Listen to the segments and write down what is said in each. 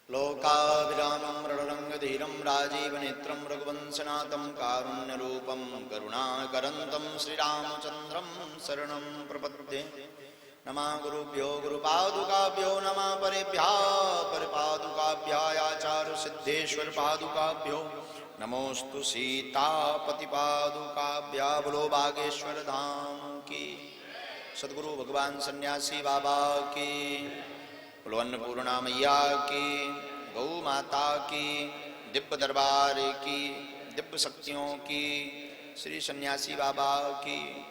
लोकाभिरामं रणरङ्गधीरं राजीवनेत्रं रघुवंशनाथं कारुण्यरूपं करुणाकरन्तं श्रीरामचन्द्रं शरणं प्रपद्ये। नमः गुरुभ्यो गुरुपादुकाभ्यो नमः परेभ्यः परपादुकाभ्याचार्यसिद्धेश्वर पादुकाभ्यो नमोस्तु सीतापतिपादुकाभ्या। बोलो बागेश्वर धाम की, सद्गुरु भगवान सन्यासी बाबा की, बोलो अन्नपूर्णा मैया की, गौ माता की, दिव्य दरबार की, दिव्य शक्तियों की, श्री सन्यासी बाबा की।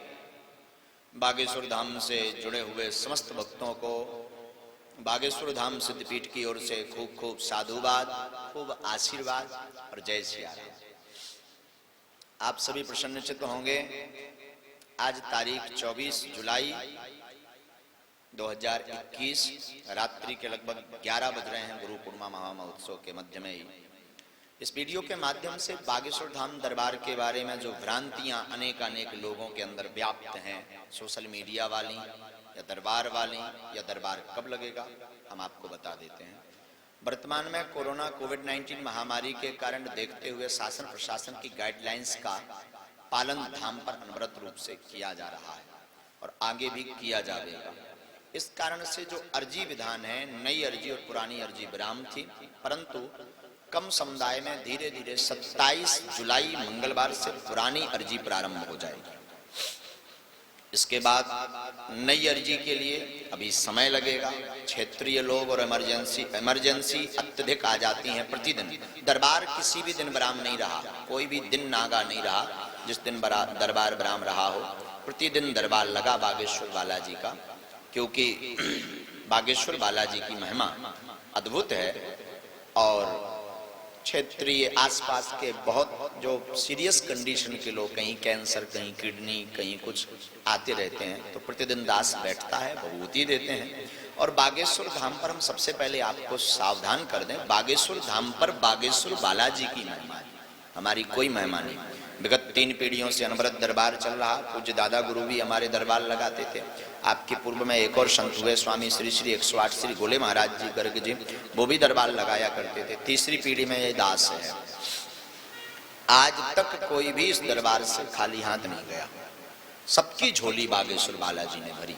बागेश्वर धाम से जुड़े हुए समस्त भक्तों को बागेश्वर धाम सिद्धपीठ की ओर से खूब खूब साधुवाद, खूब आशीर्वाद और जय सिया राम। आप सभी प्रसन्नचित्त होंगे। आज तारीख 24 जुलाई 2021 रात्रि के लगभग 11 बज रहे हैं। गुरु पूर्णिमा महामहोत्सव के मध्य में ही इस वीडियो के माध्यम से बागेश्वर धाम दरबार के बारे में जो भ्रांतियां अनेक लोगों के अंदर व्याप्त हैं, सोशल मीडिया वाली या दरबार वाली, या दरबार कब लगेगा, हम आपको बता देते हैं। वर्तमान में कोरोना कोविड-19 महामारी के कारण देखते हुए शासन प्रशासन की गाइडलाइंस का पालन धाम पर अनवरत रूप से किया जा रहा है और आगे भी किया जाएगा। इस कारण से जो अर्जी विधान है, नई अर्जी और पुरानी अर्जी विराम थी, परंतु कम समुदाय में धीरे धीरे 27 जुलाई मंगलवार से पुरानी अर्जी प्रारंभ हो जाएगी। इसके बाद नई अर्जी के लिए अभी समय लगेगा। क्षेत्रीय लोग और इमरजेंसी अत्यधिक आ जाती हैं प्रतिदिन। दरबार किसी भी दिन विराम नहीं रहा, कोई भी दिन नागा नहीं रहा जिस दिन दरबार विराम रहा हो। प्रतिदिन दरबार लगा बागेश्वर बालाजी का, क्योंकि बागेश्वर बालाजी की महिमा अद्भुत है और क्षेत्रीय आसपास के बहुत जो सीरियस कंडीशन के लोग, कहीं कैंसर, कहीं किडनी, कहीं कुछ आते रहते हैं, तो प्रतिदिन दास बैठता है, भभूति देते हैं। और बागेश्वर धाम पर हम सबसे पहले आपको सावधान कर दें, बागेश्वर धाम पर बागेश्वर बालाजी की महिमा है, हमारी कोई महिमा नहीं। विगत 3 पीढ़ियों से अनवरत दरबार चल रहा। पूज्य दादा गुरु भी हमारे दरबार लगाते थे। आपके पूर्व में एक और संत हुए स्वामी श्री 108 श्री गोले महाराज जी गर्ग जी, वो भी दरबार लगाया करते थे। तीसरी पीढ़ी में ये दास है। आज तक कोई भी इस दरबार से खाली हाथ नहीं गया, सबकी झोली बागेश्वर बालाजी ने भरी।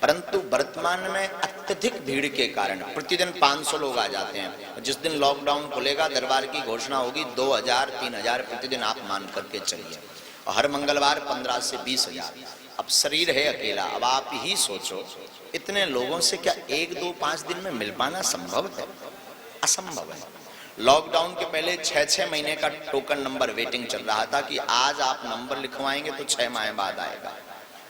परंतु वर्तमान में अत्यधिक भीड़ के कारण प्रतिदिन 500 लोग आ जाते हैं। जिस दिन लॉकडाउन खुलेगा, दरबार की घोषणा होगी, 2000-3000 प्रतिदिन आप मान करके चलिए। और हर मंगलवार 15 से 20,000। अब शरीर है अकेला, अब आप ही सोचो इतने लोगों से क्या 1, 2, 5 दिन में मिल पाना संभव है? असंभव है। लॉकडाउन के पहले 6-6 महीने का टोकन नंबर वेटिंग चल रहा था कि आज आप नंबर लिखवाएंगे तो 6 माह बाद आएगा,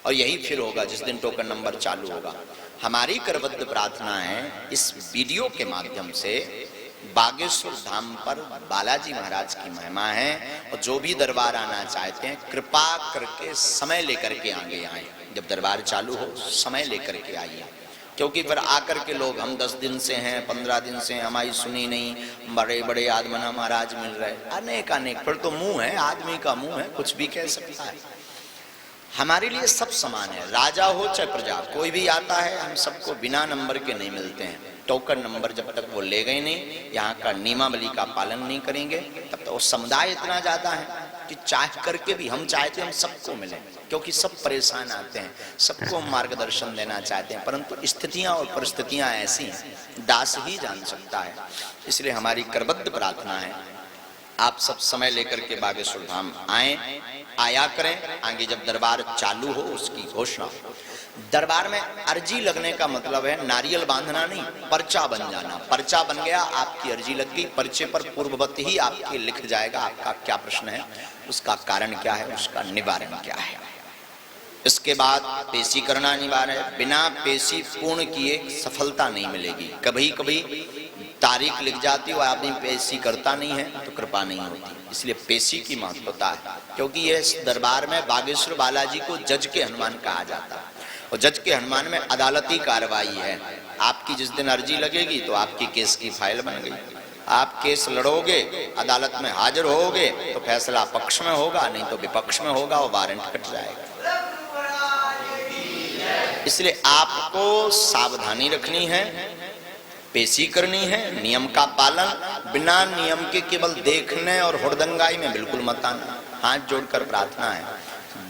और यही फिर होगा जिस दिन टोकन नंबर चालू होगा। हमारी करबद्ध प्रार्थना है इस वीडियो के माध्यम से बागेश्वर धाम पर बालाजी महाराज की महिमा है, और जो भी दरबार आना चाहते हैं कृपा करके समय लेकर के आगे आए। जब दरबार चालू हो समय लेकर के आइए, क्योंकि फिर आकर के लोग हम 10 दिन से हैं, 15 दिन से हमारी सुनी नहीं, बड़े बड़े आदमना महाराज मिल रहे, अनेक फिर तो मुंह है, आदमी का मुंह है, कुछ भी कह सकता है। हमारे लिए सब समान है, राजा हो चाहे प्रजा, कोई भी आता है, हम सबको बिना नंबर के नहीं मिलते हैं। टोकन नंबर जब तक वो ले गए नहीं, यहाँ का नियमावली का पालन नहीं करेंगे, तब तक वो समुदाय इतना ज्यादा है कि चाह करके भी हम चाहते हैं हम सबको मिलें, क्योंकि सब परेशान आते हैं, सबको मार्गदर्शन देना चाहते हैं, परंतु स्थितियां और परिस्थितियां ऐसी हैं, दास ही जान सकता है। इसलिए हमारी करबद्ध प्रार्थना है आप सब समय लेकर के बागेश्वर धाम आया करें। आगे जब दरबार चालू हो उसकी घोषणा। दरबार में अर्जी लगने का मतलब है नारियल बांधना नहीं, पर्चा बन जाना। पर्चा बन गया, आपकी अर्जी लग गई, पर्चे पर पूर्ववत ही आपके लिख जाएगा आपका क्या प्रश्न है, उसका कारण क्या है, उसका निवारण क्या है। इसके बाद पेशी करना अनिवार्य है। बिना पेशी पूर्ण किए सफलता नहीं मिलेगी। कभी कभी तारीख लिख जाती हो, आदमी पेशी करता नहीं है तो कृपा नहीं होती। इसलिए पेशी की महत्वता है, क्योंकि यह दरबार में बागेश्वर बालाजी को जज के हनुमान कहा जाता है, और जज के हनुमान में अदालती कार्रवाई है। आपकी जिस दिन अर्जी लगेगी तो आपकी केस की फाइल बन गई, आप केस लड़ोगे, अदालत में हाजिर होगे तो फैसला पक्ष में होगा, नहीं तो विपक्ष में होगा, और वारंट कट जाएगा। इसलिए आपको सावधानी रखनी है। पेशी करनी है, नियम का पालन, बिना नियम के केवल देखने और हुड़दंगाई में बिल्कुल मत आना। हाथ जोड़कर प्रार्थना है,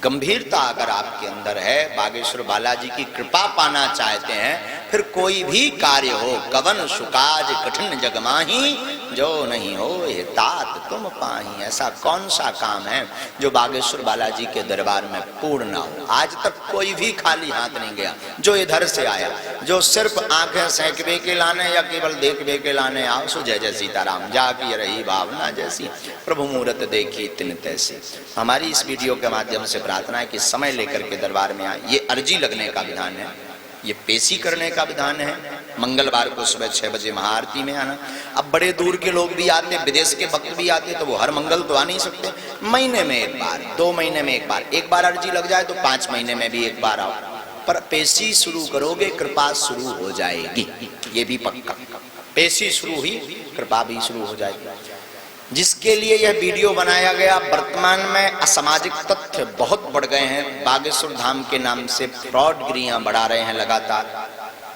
गंभीरता अगर आपके अंदर है, बागेश्वर बालाजी की कृपा पाना चाहते हैं, फिर कोई भी कार्य हो, कवन सुकाज कठिन जग माही, जो नहीं हो ये तात तुम पाही। ऐसा कौन सा काम है जो बागेश्वर बालाजी के दरबार में पूर्ण ना हो। आज तक कोई भी खाली हाथ नहीं गया जो इधर से आया, जो सिर्फ आंखें सेंकवे के लाने या केवल देखवे के लाने आओ। सो जय जय सीताराम, जाकी रही भावना जैसी, प्रभु मूरत देखी तिन तैसी। हमारी इस वीडियो के माध्यम से प्रार्थना है कि समय लेकर के दरबार में आए। ये अर्जी लगने का विधान है, ये पेशी करने का विधान है। मंगलवार को सुबह 6 बजे महाआरती में आना। अब बड़े दूर के लोग भी आते, विदेश के भक्त भी आते, तो वो हर मंगल तो आ नहीं सकते। महीने में एक बार, 2 महीने में एक बार अर्जी लग जाए तो 5 महीने में भी एक बार आओ। पर पेशी शुरू करोगे, कृपा शुरू हो जाएगी, ये भी पक्का। पेशी शुरू हुई, कृपा भी शुरू हो जाएगी। जिसके लिए यह वीडियो बनाया गया, वर्तमान में असामाजिक तथ्य बहुत बढ़ गए हैं। बागेश्वर धाम के नाम से फ्रॉडगिरियां बढ़ा रहे हैं लगातार।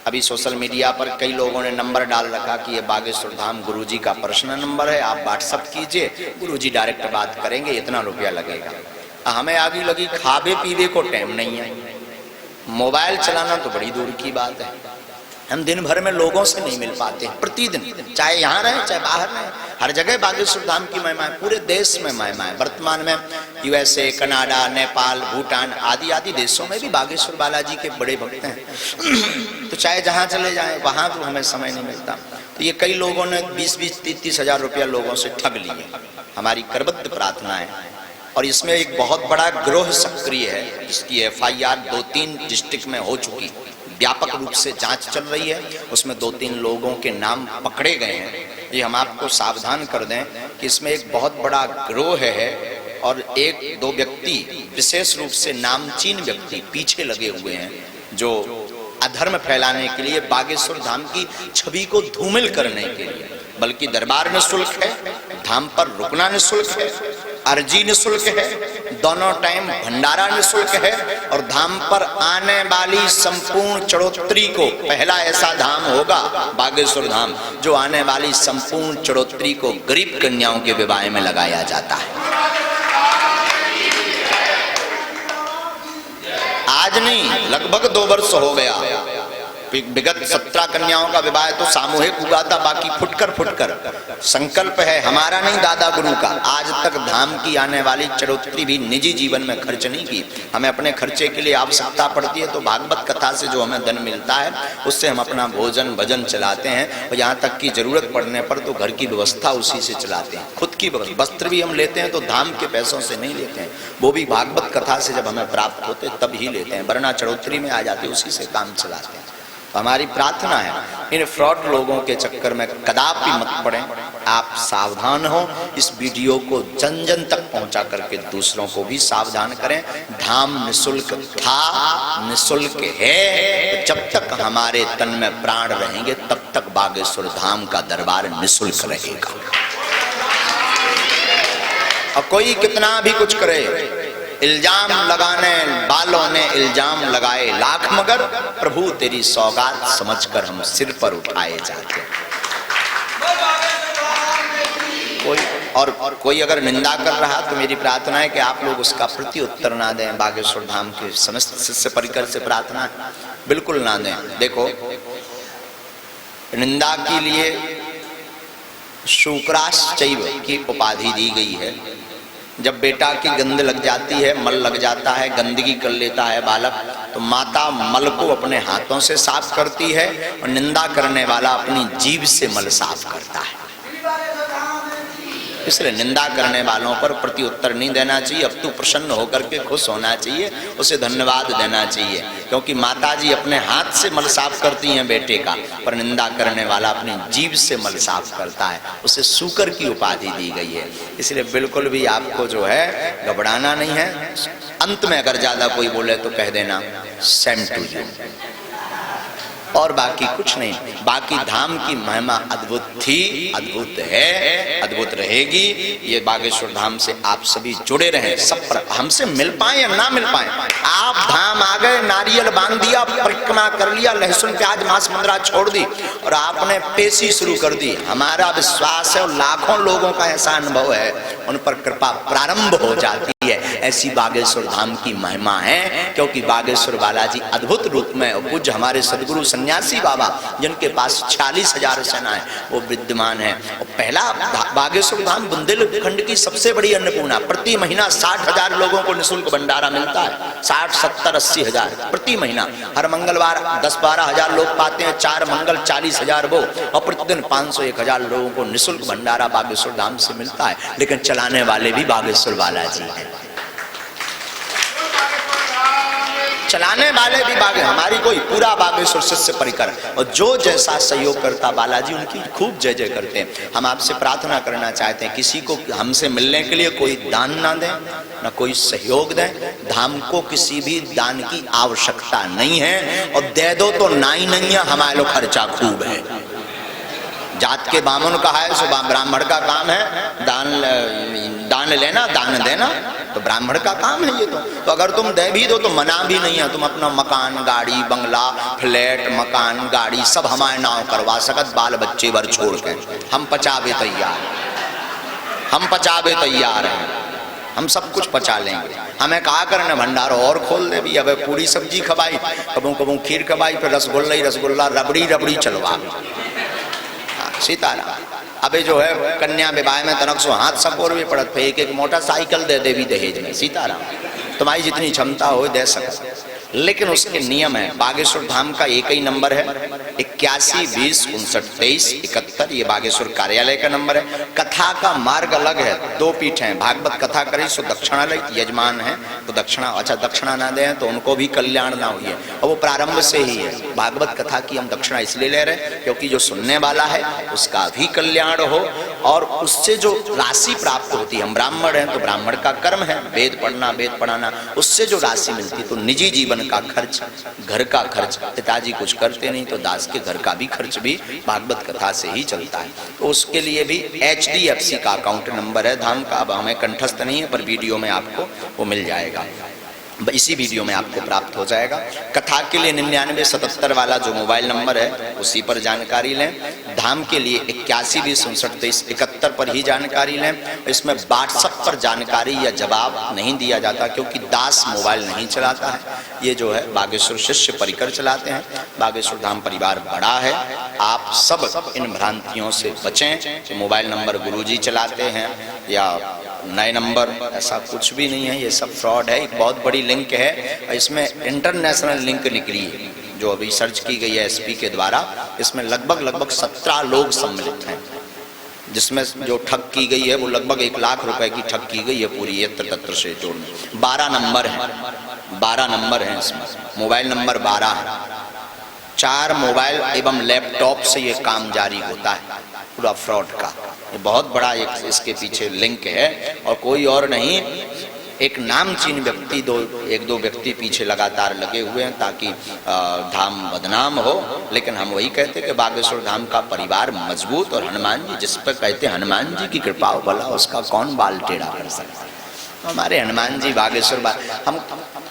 अभी सोशल मीडिया पर कई लोगों ने नंबर डाल रखा कि ये बागेश्वर धाम गुरुजी का पर्सनल नंबर है, आप व्हाट्सएप कीजिए, गुरुजी डायरेक्ट बात करेंगे, इतना रुपया लगेगा। हमें आगे लगी खावे पीवे को टाइम नहीं है, मोबाइल चलाना तो बड़ी दूर की बात है। हम दिन भर में लोगों से नहीं मिल पाते, प्रतिदिन चाहे यहाँ रहे चाहे बाहर रहे, हर जगह बागेश्वर धाम की महिमा है, पूरे देश में महिमा है। वर्तमान में यूएसए, कनाडा, नेपाल, भूटान आदि आदि देशों में भी बागेश्वर बालाजी के बड़े भक्त हैं। तो चाहे जहाँ चले जाएं, वहाँ तो हमें समय नहीं मिलता। तो ये कई लोगों ने 20-20, 30-30 हजार रुपया लोगों से ठग लिए। हमारी करबद्ध प्रार्थना है, और इसमें एक बहुत बड़ा गिरोह सक्रिय है, जिसकी FIR 2-3 डिस्ट्रिक्ट में हो चुकी, व्यापक रूप से जांच चल रही है। उसमें 2-3 लोगों के नाम पकड़े गए हैं। ये हम आपको सावधान कर दें कि इसमें एक बहुत बड़ा गिरोह है, और 1-2 व्यक्ति विशेष रूप से नामचीन व्यक्ति पीछे लगे हुए हैं, जो अधर्म फैलाने के लिए, बागेश्वर धाम की छवि को धूमिल करने के लिए। बल्कि दरबार निःशुल्क है, धाम पर रुकना निःशुल्क है, अर्जी निःशुल्क है, दोनों टाइम भंडारा निःशुल्क है, और धाम पर आने वाली संपूर्ण चढ़ोतरी को, पहला ऐसा धाम होगा बागेश्वर धाम जो आने वाली संपूर्ण चढ़ोतरी को गरीब कन्याओं के विवाह में लगाया जाता है। आज नहीं, लगभग 2 वर्ष हो गया। विगत 17 कन्याओं का विवाह तो सामूहिक हुआ था, बाकी फुटकर संकल्प है हमारा नहीं, दादा गुरु का। आज तक धाम की आने वाली चढ़ोतरी भी निजी जीवन में खर्च नहीं की। हमें अपने खर्चे के लिए आवश्यकता पड़ती है, तो भागवत कथा से जो हमें धन मिलता है उससे हम अपना भोजन भजन चलाते हैं, और यहाँ तक की जरूरत पड़ने पर तो घर की व्यवस्था उसी से चलाते हैं। खुद की वस्त्र भी हम लेते हैं तो धाम के पैसों से नहीं लेते हैं, वो भी भागवत कथा से जब हमें प्राप्त होते तब ही लेते हैं, वरना चढ़ोतरी में आ जाते उसी से काम चलाते हैं। हमारी प्रार्थना है इन फ्रॉड लोगों के चक्कर में कदापि मत पड़ें। आप सावधान हो, इस वीडियो को जन जन तक पहुंचा करके दूसरों को भी सावधान करें। धाम निःशुल्क था, निःशुल्क है, जब तक हमारे तन में प्राण रहेंगे तब तक बागेश्वर धाम का दरबार निःशुल्क रहेगा। और कोई कितना भी कुछ करे, इल्जाम लगाने वालों ने इल्जाम लगाए लाख, मगर प्रभु तेरी सौगात समझकर हम सिर पर उठाए जाते। कोई अगर निंदा कर रहा तो मेरी प्रार्थना है कि आप लोग उसका प्रति उत्तर ना दें। बागेश्वर धाम के समस्त शिष्य परिकर से प्रार्थना है, बिल्कुल ना दें। देखो, निंदा के लिए शुक्राश्चैव की उपाधि दी गई है। जब बेटा की गंध लग जाती है, मल लग जाता है, गंदगी कर लेता है बालक, तो माता मल को अपने हाथों से साफ करती है, और निंदा करने वाला अपनी जीभ से मल साफ करता है। इसलिए निंदा करने वालों पर प्रति उत्तर नहीं देना चाहिए, अब तू प्रसन्न होकर के खुश होना चाहिए, उसे धन्यवाद देना चाहिए, क्योंकि माता जी अपने हाथ से मल साफ करती हैं बेटे का, पर निंदा करने वाला अपनी जीभ से मल साफ करता है, उसे सूकर की उपाधि दी गई है। इसलिए बिल्कुल भी आपको जो है घबराना नहीं है। अंत में अगर ज्यादा कोई बोले तो कह देना सेम टू यू, और बाकी कुछ नहीं। बाकी धाम की महिमा अद्भुत थी, अद्भुत है, अद्भुत रहेगी। ये बागेश्वर धाम से आप सभी जुड़े रहें, सब पर हमसे मिल पाए या ना मिल पाए, आप धाम आ गए, नारियल बांध दिया, परिक्रमा कर लिया, लहसुन प्याज मांस मंद्रा छोड़ दी और आपने पेशी शुरू कर दी। हमारा विश्वास है और लाखों लोगों का ऐसा अनुभव है, उन पर कृपा प्रारंभ हो जाती है। ऐसी बागेश्वर धाम की महिमा है, क्योंकि बागेश्वर बालाजी अद्भुत रूप में, पूज्य हमारे सदगुरु सन्यासी बाबा जिनके पास 40,000 सेनाएं वो विद्यमान है। और पहला बागेश्वर धाम बुंदेलखंड की सबसे बड़ी अन्नपूर्णा, प्रति महीना 60,000 लोगों को निःशुल्क भंडारा मिलता है, 60, 70, 80,000 प्रति महीना। हर मंगलवार 10-12 हजार लोग पाते हैं, 4 मंगल 40,000 वो, और प्रतिदिन 500-1,000 लोगों को निःशुल्क भंडारा बागेश्वर धाम से मिलता है। लेकिन चलाने वाले भी बागेश्वर बालाजी हैं, चलाने वाले भी हमारी कोई पूरा बागेश्वर शिष्य परिकर, और जो जैसा सहयोग करता बालाजी उनकी खूब जय जय करते हैं। हम आपसे प्रार्थना करना चाहते हैं, किसी को हमसे मिलने के लिए कोई दान ना दें, ना कोई सहयोग दें। धाम को किसी भी दान की आवश्यकता नहीं है, और दे दो तो ना ही नहीं है, हमारे लोग खर्चा खूब है। जात के बामन कहा है, सो ब्राह्मण का काम है दान लेना दान देना, तो ब्राह्मण का काम है ये। तो अगर तुम दे भी दो तो मना भी नहीं है, तुम अपना मकान गाड़ी बंगला फ्लैट मकान गाड़ी सब हमारे नाम करवा सकत, बाल बच्चे भर छोड़ के हम पचावे तैयार, हम पचावे तैयार हैं, हम सब कुछ पचा लेंगे। हमें कहा करने भंडार और खोल दे भी, अब पूरी सब्जी खवाई, कबू कबू खीर खवाई, फिर रसगुल्ला ही रसगुल्ला, रबड़ी रबड़ी चलवा। सीताराम। अबे जो है कन्या विवाह में तनक सो हाथ सपोर भी पड़त पे, एक मोटरसाइकिल दे देवी दहेज में। सीताराम, तुम्हारी जितनी क्षमता हो दे सकते, लेकिन उसके नियम है। बागेश्वर धाम का एक ही नंबर है 81 20 59 23 71, ये बागेश्वर कार्यालय का नंबर है। कथा का मार्ग अलग है, 2 पीठ हैं, भागवत कथा करी सो दक्षिणालय यजमान है, तो दक्षिणा अच्छा दक्षिणा ना दें तो उनको भी कल्याण ना हुई है, और वो प्रारंभ से ही है। भागवत कथा की हम दक्षिणा इसलिए ले रहे हैं क्योंकि जो सुनने वाला है उसका भी कल्याण हो, और उससे जो राशि प्राप्त होती है, हम ब्राह्मण हैं तो ब्राह्मण का कर्म है वेद पढ़ना वेद पढ़ाना, उससे जो राशि मिलती है, तो निजी जीवन का खर्च, घर का खर्च, पिताजी कुछ करते नहीं तो दास के घर का भी खर्च भी भागवत कथा से ही चलता है। तो उसके लिए भी HDFC का अकाउंट नंबर है धाम का, अब हमें कंठस्थ नहीं है पर वीडियो में आपको वो मिल जाएगा, इसी वीडियो में आपको प्राप्त हो जाएगा। कथा के लिए 9977 वाला जो मोबाइल नंबर है उसी पर जानकारी लें। धाम के लिए 81 20 59 23 71 पर ही जानकारी लें। इसमें व्हाट्सएप पर जानकारी या जवाब नहीं दिया जाता, क्योंकि दास मोबाइल नहीं चलाता है, ये जो है बागेश्वर शिष्य परिकर चलाते हैं। बागेश्वर धाम परिवार बड़ा है, आप सब इन भ्रांतियों से बचें। मोबाइल नंबर गुरुजी चलाते हैं या नए नंबर, ऐसा कुछ भी नहीं है, ये सब फ्रॉड है। एक बहुत बड़ी लिंक है, इसमें इंटरनेशनल लिंक निकली है जो अभी सर्च की गई है SP के द्वारा। इसमें लगभग 17 लोग सम्मिलित हैं, जिसमें जो ठग की गई है वो लगभग 1 लाख रुपए की ठग की गई है पूरी यत्र तत्र से जोड़ने। 12 नंबर हैं, 12 नंबर हैं इसमें, मोबाइल नंबर 12 है। 4 मोबाइल एवं लैपटॉप से ये काम जारी होता है पूरा फ्रॉड का। ये बहुत बड़ा एक इसके पीछे लिंक है, और कोई और नहीं, एक नामचीन व्यक्ति, एक दो व्यक्ति पीछे लगातार लगे हुए हैं ताकि धाम बदनाम हो। लेकिन हम वही कहते कि बागेश्वर धाम का परिवार मजबूत, और हनुमान जी जिस पर कहते हैं हनुमान जी की कृपा हो, भला उसका कौन बाल टेढ़ा कर सकता है। तो हमारे हनुमान जी बागेश्वर हम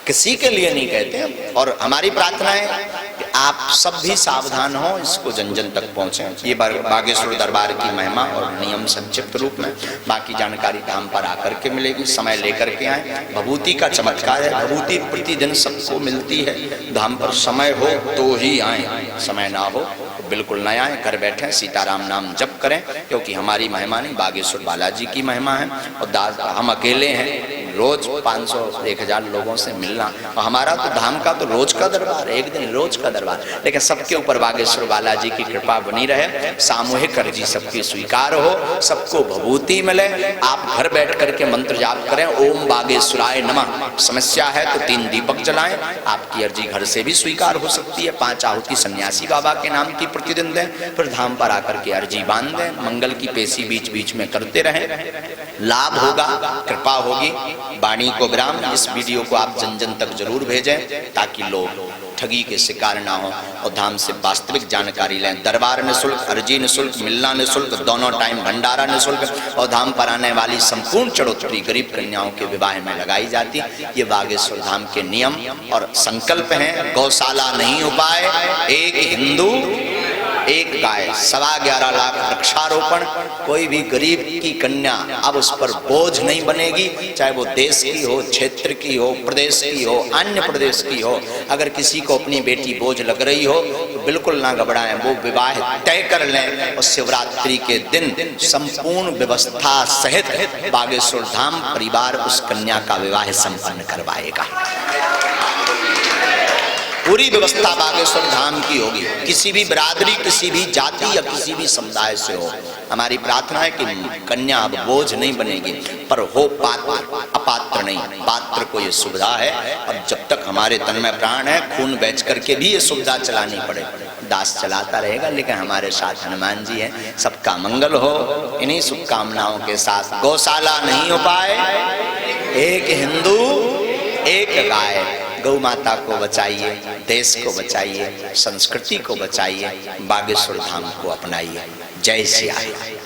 किसी के लिए नहीं कहते, और हमारी प्रार्थना है कि आप सब भी सावधान हो, इसको जन जन तक पहुंचे। ये बागेश्वर दरबार की महिमा और नियम संक्षिप्त रूप में, बाकी जानकारी धाम पर आकर के मिलेगी, समय लेकर के आए। भभूति का चमत्कार है, भभूति प्रतिदिन सबको मिलती है, धाम पर समय हो तो ही आए, समय ना हो तो बिल्कुल न आए, घर बैठे सीताराम नाम जप करें, क्योंकि हमारी महिमा नहीं बागेश्वर बालाजी की महिमा है। और हम अकेले हैं, रोज 500-1000 लोगों से मिलना, और हमारा तो धाम का तो रोज का दरबार, एक दिन रोज का दरबार, लेकिन सबके ऊपर बागेश्वर बालाजी की कृपा बनी रहे, सामूहिक अर्जी सबकी स्वीकार हो, सबको भभूति मिले। आप घर बैठ करके मंत्र जाप करें, ओम बागेश्वराय नमः। समस्या है तो 3 दीपक जलाएं, आपकी अर्जी घर से भी स्वीकार हो सकती है। 5 आहुति सन्यासी बाबा के नाम की प्रतिदिन दें, फिर धाम पर आकर के अर्जी बांध दें, मंगल की पेशी बीच बीच में करते रहें, लाभ होगा, कृपा होगी। वाणी को विराम। इस वीडियो को आप जन जन तक जरूर भेजें ताकि लोग ठगी के शिकार ना हो और धाम से वास्तविक जानकारी लें। दरबार निःशुल्क, अर्जी निःशुल्क, मिलना निःशुल्क, दोनों टाइम भंडारा निःशुल्क और धाम पर आने वाली संपूर्ण चढ़ोतरी गरीब कन्याओं के विवाह में लगाई जाती। ये बागेश्वर धाम के नियम और संकल्प हैं। गौशाला नहीं हो पाए, एक हिंदू एक गाय, 11.25 लाख वृक्षारोपण। कोई भी गरीब की कन्या अब उस पर बोझ नहीं बनेगी, चाहे वो देश की हो, क्षेत्र की हो, प्रदेश की हो, अन्य प्रदेश की हो। अगर किसी को अपनी बेटी बोझ लग रही हो तो बिल्कुल ना घबराएं, वो विवाह तय कर लें और शिवरात्रि के दिन संपूर्ण व्यवस्था सहित बागेश्वर धाम परिवार उस कन्या का विवाह संपन्न करवाएगा। पूरी व्यवस्था बागेश्वर धाम की होगी। किसी भी बिरादरी, किसी भी जाति या किसी भी समुदाय से हो। हमारी प्रार्थना है कि कन्या अब बोझ नहीं बनेगी, पर हो पात्र, अपात्र नहीं। पात्र को ये सुविधा है और जब तक हमारे तन में प्राण है, खून बेच करके भी ये सुविधा चलानी पड़े। दास चलाता रहेगा, लेकिन हमारे साथ हनुमान जी हैं। सबका मंगल हो इन्हीं शुभकामनाओं के साथ। गौशाला नहीं हो पाए, एक हिंदू एक गाय। गौ माता को बचाइए, देश को बचाइए, संस्कृति को बचाइए, बागेश्वर धाम को अपनाइए। जय सिया राम।